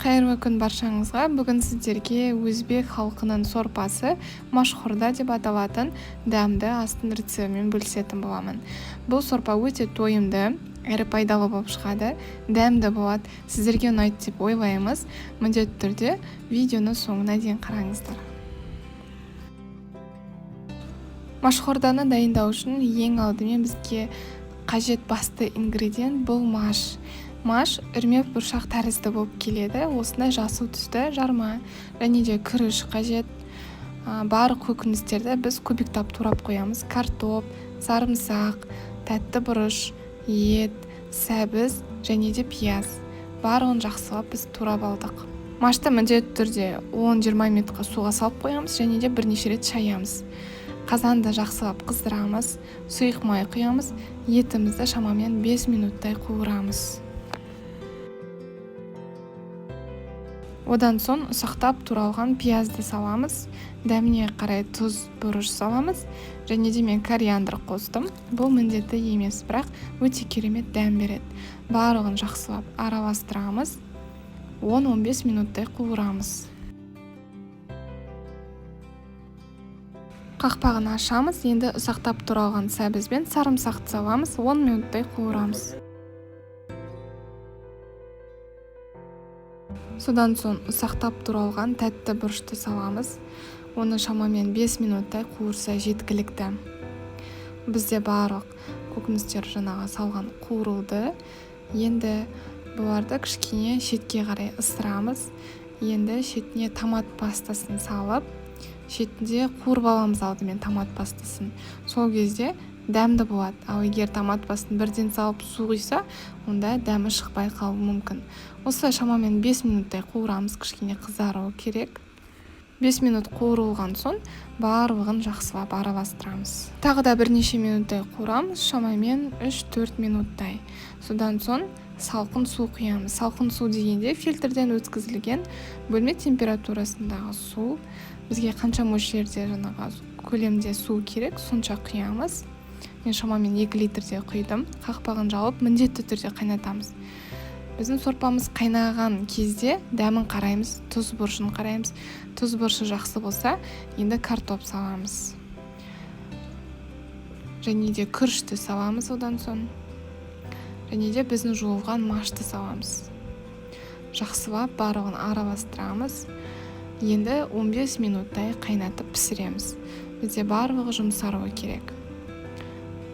Қайырлы күн баршаңызға. Бүгін сіздерге өзбек халқының сорпасы машхурда деп аталатын дәмді астың рецептімен бөлісетін боламын. Бұл сорпа өте тойымды, әрі пайдалы болып шығады, дәмді болады. Сіздерге ұнайды деп ойлаймыз. Міндетті түрде видеоны соңына дейін қараңыздар. Машхурданы дайындау үшін ең алдымен бізге қажет басты ингредиент бұл маш. Маш үрмек бұршақ тәрізді болып келеді. Осындай жасыл түсті жарма және де күріш қажет. Барлық көкөністерді біз кубиктап турап қоямыз. Картоп, сарымсақ, тәтті бұрыш, ет, сәбіз және де пияз. Барлығын жақсылап біз турап алдық. Машты міндетті түрде 10-20 минутқа суға салып қоямыз және де бірнеше рет шаямыз. Қазанды жақсылап қыздырамыз, сұйық май құямыз, етімізді шамамен 5 минуттай қуырамыз. Одан соң ұсақтап туралған пиязды саламыз, дәміне қарай тұз, бұрыш саламыз, және де мен кориандр қостым. Бұл міндетті емес, бірақ өте керемет дәм береді. Барлығын жақсылап араластырамыз, 10-15 минуттай қуырамыз. Қақпағын ашамыз, енді ұсақтап туралған сәбіз бен сарымсақты саламыз, 10 минуттай қуырамыз. Содан соң ұсақтап туралған тәтті бұрышты саламыз. Оны шамамен 5 минуттай қуырса жеткілікті. Бізде барлық көкөністер жаңағы салған қуырылды. Енді бұларды кішкене шетке қарай ысырамыз. Енді шетіне томат пастасын салып, шетінде қуырып аламыз алдымен томат пастасын. Сол кезде дәмді болады. Ал егер томат пасын бірден салып су құйса, онда дәмі шықпай қалуы мүмкін. Осылай шамамен 5 минуттай қуырамыз, кішкене қызаруы керек. 5 минут қуырылған соң барлығын жақсылап араластырамыз. Тағы да бірнеше минуттай қуырамыз, шамамен 3-4 минуттай. Содан соң салқын су құямыз. Салқын су дегенде фильтрден өткізілген бөлме температурасындағы су. Бізге қанша мөлшерде жаңағы көлемде су керек, сонша құямыз. Мен шамамен 2 литрде құйдым. Қақпағын жауып, міндетті түрде қайнатамыз. Біздің сорпамыз қайнаған кезде дәмін қараймыз, тұз бұрышын қараймыз. Тұз бұрышы жақсы болса, енді картоп саламыз. Және де күрішті саламыз одан соң. Және де біздің жуылған машты саламыз. Жақсылап барлығын араластырамыз. Енді 15 минуттай қайнатып пісіреміз. Бізде барлығы жұмсаруы керек.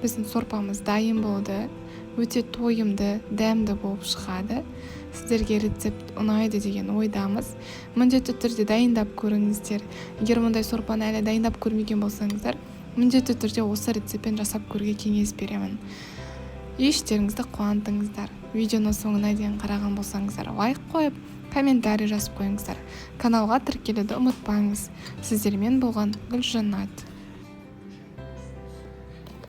Біздің сорпамыз дайын болды, өте тойымды, дәмді болып шығады. Сіздерге рецепт ұнайды деген ойдамыз. Міндетті түрде дайындап көріңіздер. Егер мұндай сорпаны әлі дайындап көрмеген болсаңыздар, міндетті түрде осы рецептпен жасап көруге кеңес беремін. Ештеріңізді қуантыңыздар. Видеоны соңына дейін қараған болсаңыздар, лайк қойып, комментарий жазып қойыңыздар. Каналға тіркелуді ұмытпаңыз. Сіздермен болған Гүлжанат.